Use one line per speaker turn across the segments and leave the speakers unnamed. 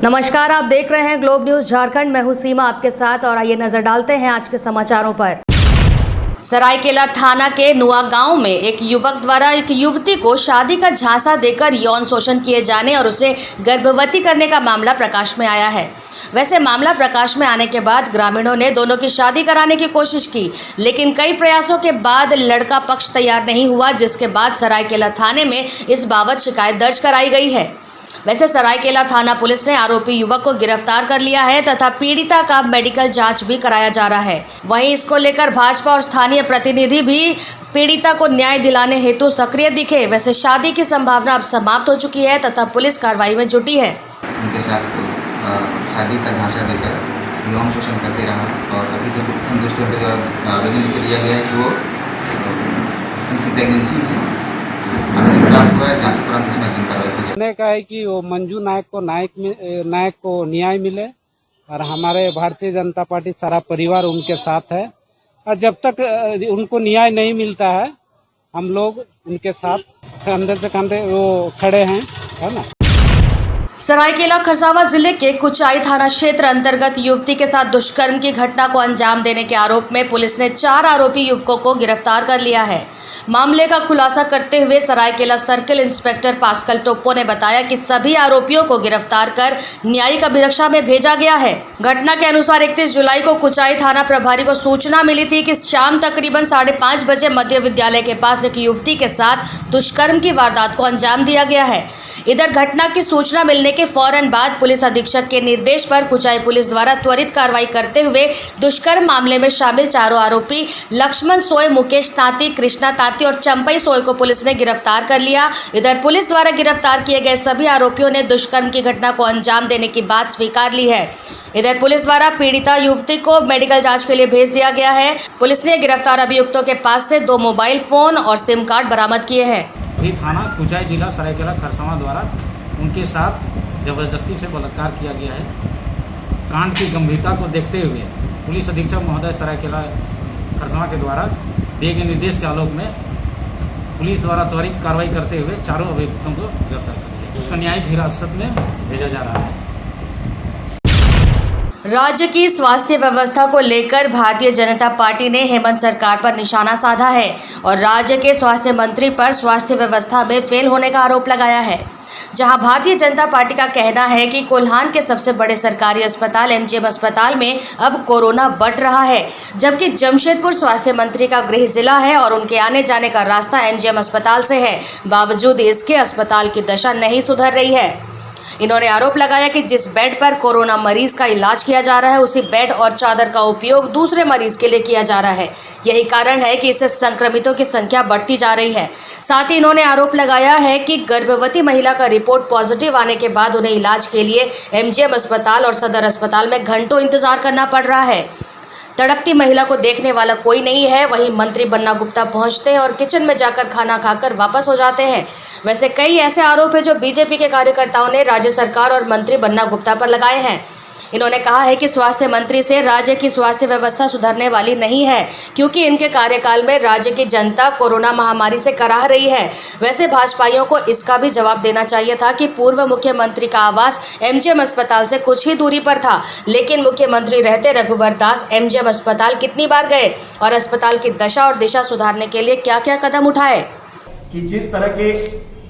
नमस्कार, आप देख रहे हैं ग्लोब न्यूज झारखंड। मैं हूं सीमा आपके साथ और आइए नजर डालते हैं आज के समाचारों पर। सरायकेला थाना के नुआ गांव में एक युवक द्वारा एक युवती को शादी का झांसा देकर यौन शोषण किए जाने और उसे गर्भवती करने का मामला प्रकाश में आया है। वैसे मामला प्रकाश में आने के बाद ग्रामीणों ने दोनों की शादी कराने की कोशिश की, लेकिन कई प्रयासों के बाद लड़का पक्ष तैयार नहीं हुआ, जिसके बाद सरायकेला थाने में इस बाबत शिकायत दर्ज कराई गई है। वैसे सरायकेला थाना पुलिस ने आरोपी युवक को गिरफ्तार कर लिया है तथा पीड़िता का मेडिकल जांच भी कराया जा रहा है। वहीं इसको लेकर भाजपा और स्थानीय प्रतिनिधि भी पीड़िता को न्याय दिलाने हेतु सक्रिय दिखे। वैसे शादी की संभावना अब समाप्त हो चुकी है तथा पुलिस कार्रवाई में जुटी है।
उनके साथ शादी का झांसा देकर यौन शोषण करते रहा और अभी तक इन्वेस्टर के द्वारा आवेदन किया गया है कि वो उनकी प्रेगनेंसी है जांच उपरांत इसमें अग्रिम कार्रवाई की जाए।
का है कि वो मंजू नायक को न्याय मिले और हमारे भारतीय जनता पार्टी सारा परिवार उनके साथ है और जब तक उनको न्याय नहीं मिलता है हम लोग उनके साथ कंधे से कंधे वो खड़े हैं, है ना।
सरायकेला खरसावां जिले के कुचाई थाना क्षेत्र अंतर्गत युवती के साथ दुष्कर्म की घटना को अंजाम देने के आरोप में पुलिस ने 4 आरोपी युवकों को गिरफ्तार कर लिया है। मामले का खुलासा करते हुए Saraikela circle inspector Pascal Toppo ने बताया कि सभी आरोपियों को गिरफ्तार कर न्यायिक अभिरक्षा में भेजा गया है। घटना के अनुसार 31 जुलाई को कुचाई थाना प्रभारी को सूचना मिली थी कि शाम तकरीबन 5:30 बजे मध्य विद्यालय के पास एक युवती के साथ दुष्कर्म की वारदात को अंजाम दिया गया है। इधर घटना की सूचना मिलने के फौरन बाद पुलिस अधीक्षक के निर्देश पर कुचाई पुलिस द्वारा त्वरित कार्रवाई करते हुए दुष्कर्म मामले में शामिल 4 आरोपी लक्ष्मण सोय, मुकेश तांती, कृष्णा तांती और चंपई सोय को पुलिस ने गिरफ्तार कर लिया। इधर पुलिस द्वारा गिरफ्तार किए गए सभी आरोपियों ने दुष्कर्म की घटना को अंजाम देने की बात स्वीकार ली है। इधर पुलिस द्वारा पीड़िता युवती को मेडिकल जांच के लिए भेज दिया गया है। पुलिस ने गिरफ्तार अभियुक्तों के पास से 2 मोबाइल फोन और सिम कार्ड बरामद किए हैं।
थाना कुचाई जिला सरायकेला खरसावां द्वारा उनके साथ जबरदस्ती से बलात्कार किया गया है। कांड की गंभीरता को देखते हुए पुलिस अधीक्षक महोदय सरायकेला खरसावां के द्वारा दिए गए निर्देश के आलोक में पुलिस द्वारा त्वरित कार्रवाई करते हुए 4 अभियुक्तों को गिरफ्तार कर लिया। उसका न्यायिक हिरासत में भेजा जा रहा है।
राज्य की स्वास्थ्य व्यवस्था को लेकर भारतीय जनता पार्टी ने हेमंत सरकार पर निशाना साधा है और राज्य के स्वास्थ्य मंत्री पर स्वास्थ्य व्यवस्था में फेल होने का आरोप लगाया है। जहां भारतीय जनता पार्टी का कहना है कि कोल्हान के सबसे बड़े सरकारी अस्पताल एमजीएम अस्पताल में अब कोरोना बढ़ रहा है, जबकि जमशेदपुर स्वास्थ्य मंत्री का गृह जिला है और उनके आने जाने का रास्ता एमजीएम अस्पताल से है। बावजूद इसके अस्पताल की दशा नहीं सुधर रही है। इन्होंने आरोप लगाया कि जिस बेड पर कोरोना मरीज का इलाज किया जा रहा है उसी बेड और चादर का उपयोग दूसरे मरीज के लिए किया जा रहा है। यही कारण है कि इससे संक्रमितों की संख्या बढ़ती जा रही है। साथ ही इन्होंने आरोप लगाया है कि गर्भवती महिला का रिपोर्ट पॉजिटिव आने के बाद उन्हें इलाज के लिए एमजीएम अस्पताल और सदर अस्पताल में घंटों इंतजार करना पड़ रहा है। तड़पती महिला को देखने वाला कोई नहीं है। वहीं मंत्री बन्ना गुप्ता पहुंचते हैं और किचन में जाकर खाना खाकर वापस हो जाते हैं। वैसे कई ऐसे आरोप हैं जो बीजेपी के कार्यकर्ताओं ने राज्य सरकार और मंत्री बन्ना गुप्ता पर लगाए हैं। इन्होंने कहा है कि स्वास्थ्य मंत्री से राज्य की स्वास्थ्य व्यवस्था सुधरने वाली नहीं है, क्योंकि इनके कार्यकाल में राज्य की जनता कोरोना महामारी से कराह रही है। वैसे भाजपाइयों को इसका भी जवाब देना चाहिए था कि पूर्व मुख्यमंत्री का आवास एमजीएम अस्पताल से कुछ ही दूरी पर था, लेकिन मुख्यमंत्री रहते रघुवर दास एमजीएम अस्पताल कितनी बार गए और अस्पताल की दशा और दिशा सुधारने के लिए क्या क्या कदम उठाए।
कि जिस तरह के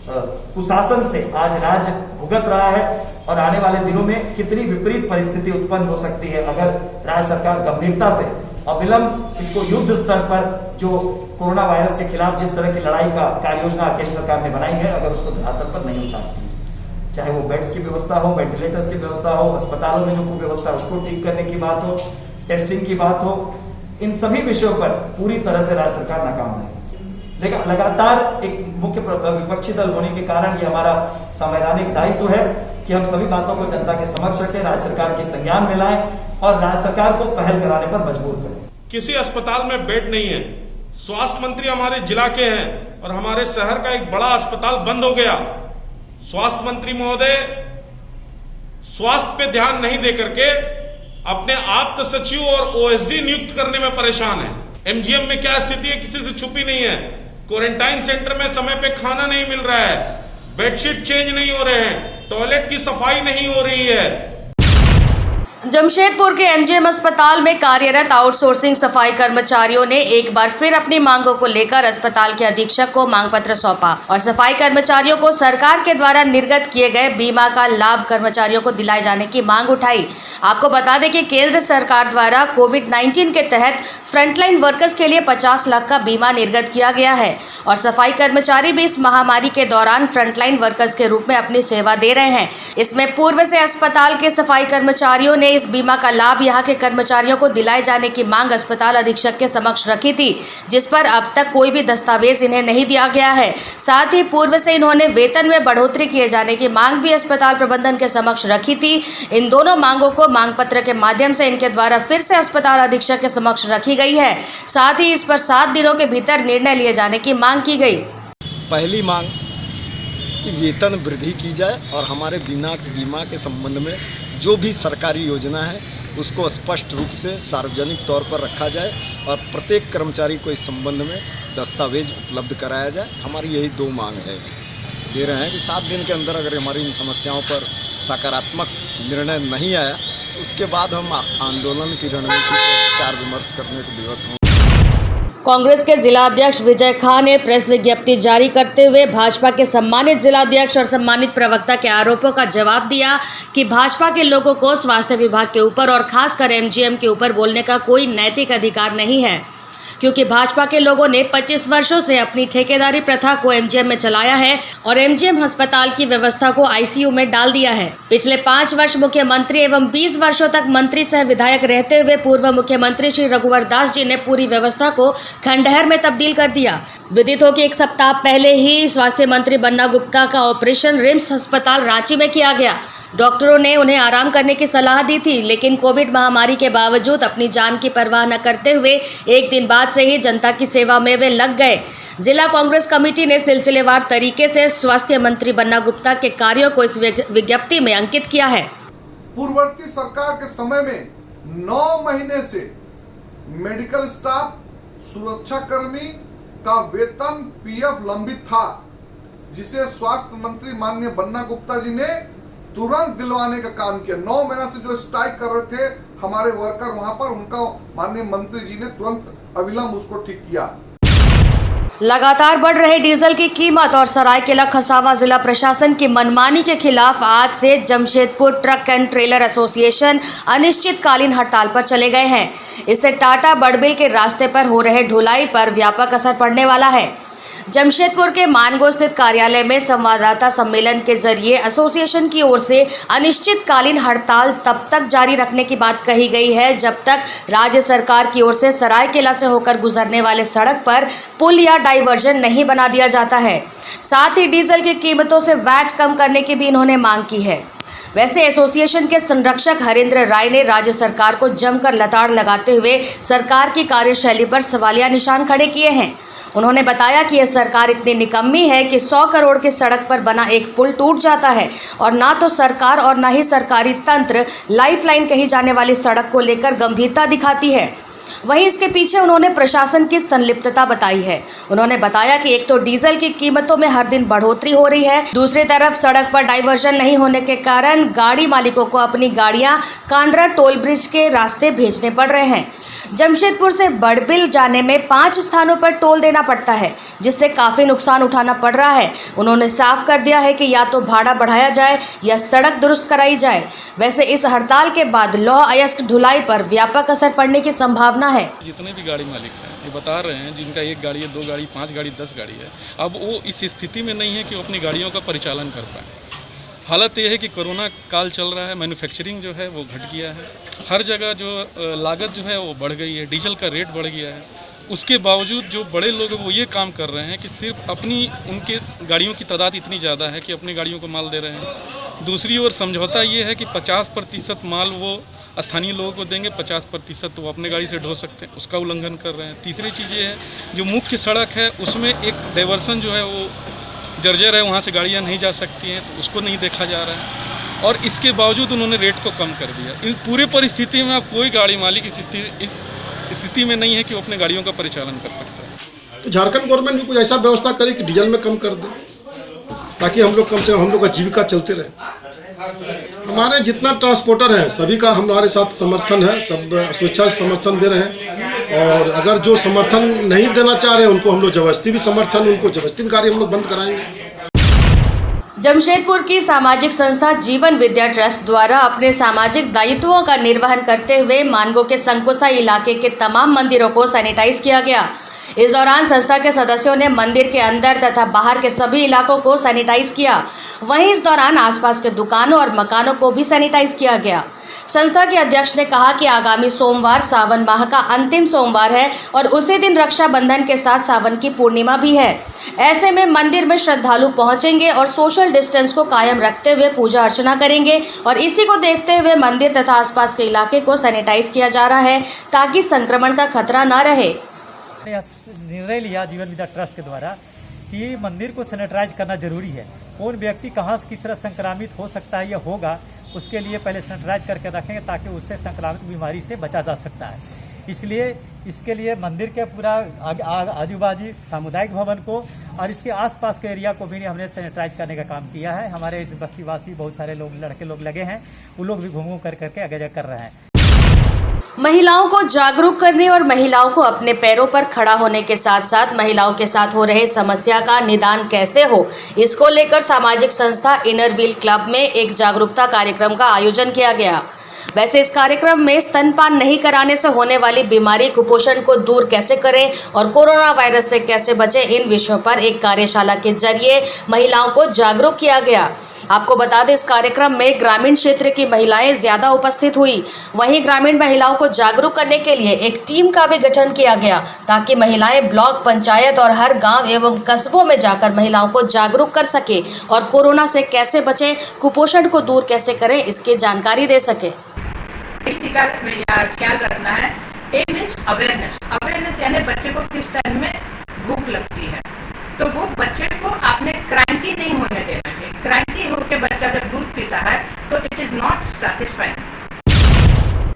कुशासन से आज राज्य भुगत रहा है और आने वाले दिनों में कितनी विपरीत परिस्थिति उत्पन्न हो सकती है अगर राज्य सरकार गंभीरता से अविलंब इसको युद्ध स्तर पर जो कोरोना वायरस के खिलाफ जिस तरह की लड़ाई का कार्य योजना केंद्र सरकार ने बनाई है अगर उसको धरातल पर नहीं उतारती, चाहे वो बेड्स की व्यवस्था हो, वेंटिलेटर्स की व्यवस्था हो, अस्पतालों में जो व्यवस्था उसको ठीक करने की बात हो, टेस्टिंग की बात हो, इन सभी विषयों पर पूरी तरह से राज्य सरकार नाकाम है। लेकिन लगातार एक मुख्य विपक्षी दल होने के कारण ये हमारा संवैधानिक दायित्व है कि हम सभी बातों को जनता के समक्ष रखें, राज्य सरकार के संज्ञान में लाएं और राज्य सरकार को पहल कराने पर मजबूर करें।
किसी अस्पताल में बेड नहीं है। स्वास्थ्य मंत्री हमारे जिला के हैं और हमारे शहर का एक बड़ा अस्पताल बंद हो गया। स्वास्थ्य मंत्री महोदय स्वास्थ्य पे ध्यान नहीं दे करके अपने आप्त सचिव और ओएसडी नियुक्त करने में परेशान है। एमजीएम में क्या स्थिति है किसी से छुपी नहीं है। क्वारंटाइन सेंटर में समय पे खाना नहीं मिल रहा है। बेडशीट चेंज नहीं हो रहे हैं, टॉयलेट की सफाई नहीं हो रही है।
जमशेदपुर के एमजीएम अस्पताल में कार्यरत आउटसोर्सिंग सफाई कर्मचारियों ने एक बार फिर अपनी मांगों को लेकर अस्पताल के अधीक्षक को मांग पत्र सौंपा और सफाई कर्मचारियों को सरकार के द्वारा निर्गत किए गए बीमा का लाभ कर्मचारियों को दिलाए जाने की मांग उठाई। आपको बता दें कि केंद्र सरकार द्वारा कोविड-19 के तहत फ्रंटलाइन वर्कर्स के लिए 50 लाख का बीमा निर्गत किया गया है और सफाई कर्मचारी भी इस महामारी के दौरान फ्रंटलाइन वर्कर्स के रूप में अपनी सेवा दे रहे हैं। इसमें पूर्व से अस्पताल के सफाई कर्मचारियों ने इस बीमा का लाभ यहां के कर्मचारियों को दिलाए जाने की मांग अस्पताल अधीक्षक के समक्ष रखी थी, जिस पर अब तक कोई भी दस्तावेज इन्हें नहीं दिया गया है। साथ ही पूर्व से इन्होंने वेतन में बढ़ोतरी किए जाने की मांग भी अस्पताल प्रबंधन के समक्ष रखी थी। इन दोनों मांगों को मांग पत्र के माध्यम से इनके द्वारा फिर से अस्पताल अधीक्षक के समक्ष रखी गई है। साथ ही इस पर 7 दिनों के भीतर निर्णय लिए जाने की मांग की गई।
पहली मांग कि वेतन वृद्धि की जाए और हमारे बीमा के संबंध में जो भी सरकारी योजना है उसको स्पष्ट रूप से सार्वजनिक तौर पर रखा जाए और प्रत्येक कर्मचारी को इस संबंध में दस्तावेज उपलब्ध कराया जाए। हमारी यही 2 मांग है। दे रहे हैं कि 7 दिन के अंदर अगर हमारी इन समस्याओं पर सकारात्मक निर्णय नहीं आया उसके बाद हम आंदोलन की रणनीति पर विचार विमर्श करने को विवश हों।
कांग्रेस के जिला अध्यक्ष विजय खां ने प्रेस विज्ञप्ति जारी करते हुए भाजपा के सम्मानित जिला अध्यक्ष और सम्मानित प्रवक्ता के आरोपों का जवाब दिया कि भाजपा के लोगों को स्वास्थ्य विभाग के ऊपर और खासकर एमजीएम के ऊपर बोलने का कोई नैतिक अधिकार नहीं है, क्योंकि भाजपा के लोगों ने 25 वर्षों से अपनी ठेकेदारी प्रथा को एमजीएम में चलाया है और एमजीएम अस्पताल की व्यवस्था को आईसीयू में डाल दिया है। पिछले 5 वर्ष मुख्यमंत्री एवं 20 वर्षों तक मंत्री सह विधायक रहते हुए पूर्व मुख्यमंत्री श्री रघुवर दास जी ने पूरी व्यवस्था को खंडहर में तब्दील कर दिया। विदित हो कि 1 सप्ताह पहले ही स्वास्थ्य मंत्री बन्ना गुप्ता का ऑपरेशन रिम्स अस्पताल रांची में किया गया। डॉक्टरों ने उन्हें आराम करने की सलाह दी थी, लेकिन कोविड महामारी के बावजूद अपनी जान की परवाह न करते हुए 1 दिन बाद से ही जनता की सेवा में वे लग गए। जिला कांग्रेस कमेटी ने सिलसिलेवार तरीके से स्वास्थ्य मंत्री बन्ना गुप्ता के कार्यों को इस विज्ञप्ति में अंकित किया है।
पूर्ववर्ती सरकार के समय में 9 महीने से मेडिकल स्टाफ, सुरक्षाकर्मी का वेतन पीएफ लंबित था, जिसे स्वास्थ्य मंत्री माननीय बन्ना गुप्ता जी ने तुरंत दिलवाने का काम किया। 9 महीना से जो स्ट्राइक कर रहे थे हमारे वर्कर वहां पर, उनका माननीय मंत्री जी ने तुरंत अविलंब उसको ठीक किया।
लगातार बढ़ रहे डीजल की कीमत और सरायकेला खरसावां जिला प्रशासन की मनमानी के खिलाफ आज से Jamshedpur truck and trailer association अनिश्चितकालीन हड़ताल पर चले गए हैं। इससे टाटा बड़बिल के रास्ते पर हो रहे ढुलाई पर व्यापक असर पड़ने वाला है। जमशेदपुर के मानगो स्थित कार्यालय में संवाददाता सम्मेलन के जरिए एसोसिएशन की ओर से अनिश्चितकालीन हड़ताल तब तक जारी रखने की बात कही गई है जब तक राज्य सरकार की ओर से सरायकेला से होकर गुजरने वाले सड़क पर पुल या डाइवर्जन नहीं बना दिया जाता है। साथ ही डीजल की कीमतों से वैट कम करने की भी इन्होंने मांग की है। वैसे एसोसिएशन के संरक्षक हरेंद्र राय ने राज्य सरकार को जमकर लताड़ लगाते हुए सरकार की कार्यशैली पर सवालिया निशान खड़े किए हैं। उन्होंने बताया कि यह सरकार इतनी निकम्मी है कि 100 करोड़ की सड़क पर बना एक पुल टूट जाता है और ना तो सरकार और ना ही सरकारी तंत्र लाइफलाइन कही जाने वाली सड़क को लेकर गंभीरता दिखाती है। वहीं इसके पीछे उन्होंने प्रशासन की संलिप्तता बताई है। उन्होंने बताया कि एक तो डीजल की कीमतों में हर दिन बढ़ोतरी हो रही है, दूसरी तरफ सड़क पर डाइवर्जन नहीं होने के कारण गाड़ी मालिकों को अपनी गाड़ियां कांड्रा टोल ब्रिज के रास्ते भेजने पड़ रहे हैं। जमशेदपुर से बड़बिल जाने में 5 स्थानों पर टोल देना पड़ता है, जिससे काफ़ी नुकसान उठाना पड़ रहा है। उन्होंने साफ कर दिया है कि या तो भाड़ा बढ़ाया जाए या सड़क दुरुस्त कराई जाए। वैसे इस हड़ताल के बाद लौह अयस्क ढुलाई पर व्यापक असर पड़ने की संभावना है।
जितने भी गाड़ी मालिक हैं ये बता रहे हैं, जिनका 1 गाड़ी है, 2 गाड़ी, 5 गाड़ी, 10 गाड़ी है, अब वो इस स्थिति में नहीं है कि वो अपनी गाड़ियों का परिचालन कर पाए। हालत ये है कि कोरोना काल चल रहा है, मैन्युफैक्चरिंग जो है वो घट गया है, हर जगह जो लागत जो है वो बढ़ गई है, डीजल का रेट बढ़ गया है। उसके बावजूद जो बड़े लोग वो ये काम कर रहे हैं कि सिर्फ उनके गाड़ियों की तादाद इतनी ज़्यादा है कि अपनी गाड़ियों को माल दे रहे हैं। दूसरी ओर समझौता ये है कि 50% माल वो स्थानीय लोगों को देंगे, 50% वो अपने गाड़ी से ढो सकते हैं, उसका उल्लंघन कर रहे हैं। तीसरी चीज़ ये है जो मुख्य सड़क है उसमें एक डाइवर्सन जो है वो जर्जर है, वहाँ से गाड़ियाँ नहीं जा सकती हैं, तो उसको नहीं देखा जा रहा है और इसके बावजूद उन्होंने रेट को कम कर दिया। इन पूरे परिस्थिति में अब कोई गाड़ी मालिक इस स्थिति में नहीं है कि वो अपने गाड़ियों का परिचालन कर सकता है।
तो झारखंड गवर्नमेंट भी कुछ ऐसा व्यवस्था करे कि डीजल में कम कर दे, ताकि हम लोग कम से कम हम लोग का जीविका चलते रहे। हमारे जितना ट्रांसपोर्टर हैं सभी का हमारे साथ समर्थन है, सब स्वेच्छा से समर्थन दे रहे हैं। और अगर जो समर्थन नहीं देना चाह रहे हैं उनको हम लोग जबरदस्ती भी समर्थन, उनको जबरदस्ती भी कार्य हम लोग बंद कराएंगे।
जमशेदपुर की सामाजिक संस्था जीवन विद्या ट्रस्ट द्वारा अपने सामाजिक दायित्वों का निर्वहन करते हुए मानगो के संकुसा इलाके के तमाम मंदिरों को सैनिटाइज किया गया। इस दौरान संस्था के सदस्यों ने मंदिर के अंदर तथा बाहर के सभी इलाकों को सैनिटाइज किया। वहीं इस दौरान आसपास के दुकानों और मकानों को भी सैनिटाइज किया गया। संस्था के अध्यक्ष ने कहा कि आगामी सोमवार सावन माह का अंतिम सोमवार है और उसी दिन रक्षाबंधन के साथ सावन की पूर्णिमा भी है। ऐसे में मंदिर में श्रद्धालु पहुंचेंगे और सोशल डिस्टेंस को कायम रखते हुए पूजा अर्चना करेंगे और इसी को देखते हुए मंदिर तथा आसपास के इलाके को सैनिटाइज किया जा रहा है ताकि संक्रमण का खतरा न रहे।
निर्णय लिया जीवन विद्या ट्रस्ट के द्वारा कि मंदिर को सैनिटाइज करना जरूरी है। कौन व्यक्ति कहाँ से किस तरह संक्रमित हो सकता है या होगा, उसके लिए पहले सैनिटाइज करके रखेंगे ताकि उससे संक्रामित बीमारी से बचा जा सकता है। इसलिए इसके लिए मंदिर के पूरा आजू बाजू सामुदायिक भवन को और इसके आसपास के एरिया को भी हमने सैनिटाइज करने का काम किया है। हमारे इस बस्तीवासी बहुत सारे लोग लड़के लोग लगे हैं, वो लोग भी घूम करके आगे कर रहे हैं।
महिलाओं को जागरूक करने और महिलाओं को अपने पैरों पर खड़ा होने के साथ साथ महिलाओं के साथ हो रहे समस्या का निदान कैसे हो, इसको लेकर सामाजिक संस्था इनर व्हील क्लब में एक जागरूकता कार्यक्रम का आयोजन किया गया। वैसे इस कार्यक्रम में स्तनपान नहीं कराने से होने वाली बीमारी, कुपोषण को दूर कैसे करें और कोरोना वायरस से कैसे बचें, इन विषयों पर एक कार्यशाला के जरिए महिलाओं को जागरूक किया गया। आपको बता दें, इस कार्यक्रम में ग्रामीण क्षेत्र की महिलाएं ज्यादा उपस्थित हुई। वहीं ग्रामीण महिलाओं को जागरूक करने के लिए एक टीम का भी गठन किया गया ताकि महिलाएं ब्लॉक, पंचायत और हर गांव एवं कस्बों में जाकर महिलाओं को जागरूक कर सके और कोरोना से कैसे बचें, कुपोषण को दूर कैसे करें, इसकी जानकारी दे सके।
इसी का ख्याल रखना है। ए मीन्स अवेयरनेस। अवेयरनेस यानी बच्चे को किस टाइम में भूख लगती है, तो वो बच्चे को आपने क्रांति नहीं होने देना चाहिए। क्रांति होकर बच्चा जब दूध पीता है तो इट इज नॉट सैटिस्फाइंग।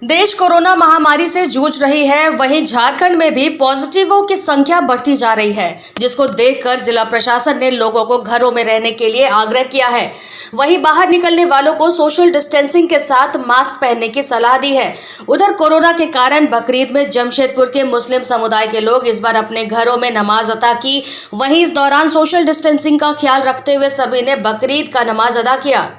देश कोरोना महामारी से जूझ रही है, वहीं झारखंड में भी पॉजिटिवों की संख्या बढ़ती जा रही है, जिसको देखकर जिला प्रशासन ने लोगों को घरों में रहने के लिए आग्रह किया है। वहीं बाहर निकलने वालों को सोशल डिस्टेंसिंग के साथ मास्क पहनने की सलाह दी है। उधर कोरोना के कारण बकरीद में जमशेदपुर के मुस्लिम समुदाय के लोग इस बार अपने घरों में नमाज अदा की। वहीं इस दौरान सोशल डिस्टेंसिंग का ख्याल रखते हुए सभी ने बकरीद का नमाज अदा किया।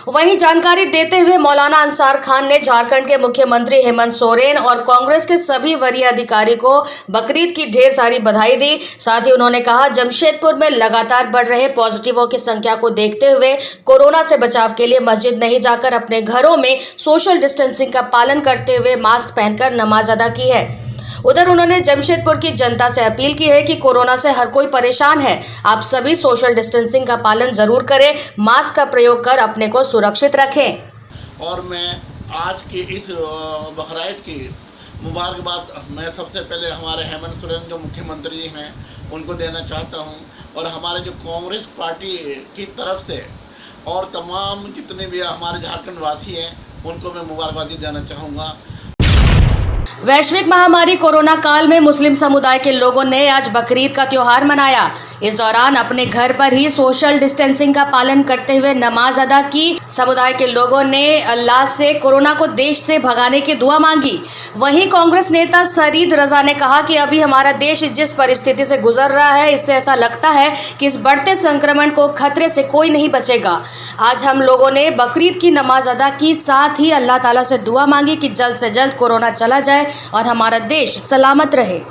वहीं जानकारी देते हुए मौलाना अंसार खान ने झारखंड के मुख्यमंत्री हेमंत सोरेन और कांग्रेस के सभी वरीय अधिकारी को बकरीद की ढेर सारी बधाई दी। साथ ही उन्होंने कहा, जमशेदपुर में लगातार बढ़ रहे पॉजिटिवों की संख्या को देखते हुए कोरोना से बचाव के लिए मस्जिद नहीं जाकर अपने घरों में सोशल डिस्टेंसिंग का पालन करते हुए मास्क पहनकर नमाज अदा की है। उधर उन्होंने जमशेदपुर की जनता से अपील की है कि कोरोना से हर कोई परेशान है, आप सभी सोशल डिस्टेंसिंग का पालन जरूर करें, मास्क का प्रयोग कर अपने को सुरक्षित रखें।
और मैं आज की इस बकरीद की मुबारकबाद मैं सबसे पहले हमारे हेमंत सोरेन जो मुख्यमंत्री हैं उनको देना चाहता हूं और हमारे जो कांग्रेस पार्टी की तरफ से और तमाम जितने भी हमारे झारखंड वासी हैं उनको मैं मुबारकबादी देना चाहूँगा।
वैश्विक महामारी कोरोना काल में मुस्लिम समुदाय के लोगों ने आज बकरीद का त्योहार मनाया। इस दौरान अपने घर पर ही सोशल डिस्टेंसिंग का पालन करते हुए नमाज अदा की। समुदाय के लोगों ने अल्लाह से कोरोना को देश से भगाने की दुआ मांगी। वहीं कांग्रेस नेता सरीद रजा ने कहा कि अभी हमारा देश जिस परिस्थिति से गुजर रहा है, इससे ऐसा लगता है कि इस बढ़ते संक्रमण को खतरे से कोई नहीं बचेगा। आज हम लोगों ने बकरीद की नमाज अदा की, साथ ही अल्लाह ताला से दुआ मांगी कि जल्द से जल्द कोरोना चला जाए और हमारा देश सलामत रहे।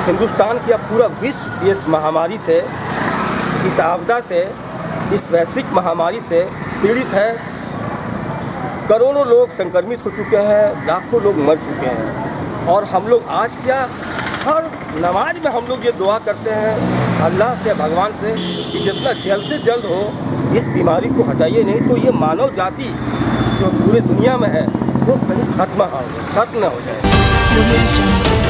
हिंदुस्तान की अब पूरा विश्व इस महामारी से, इस आपदा से, इस वैश्विक महामारी से पीड़ित है। करोड़ों लोग संक्रमित हो चुके हैं, लाखों लोग मर चुके हैं और हम लोग आज क्या हर नमाज में हम लोग ये दुआ करते हैं अल्लाह से, भगवान से कि जितना जल्द से जल्द हो इस बीमारी को हटाइए, नहीं तो ये मानव जाति जो पूरे दुनिया में है वो कहीं खत्म न हो जाए।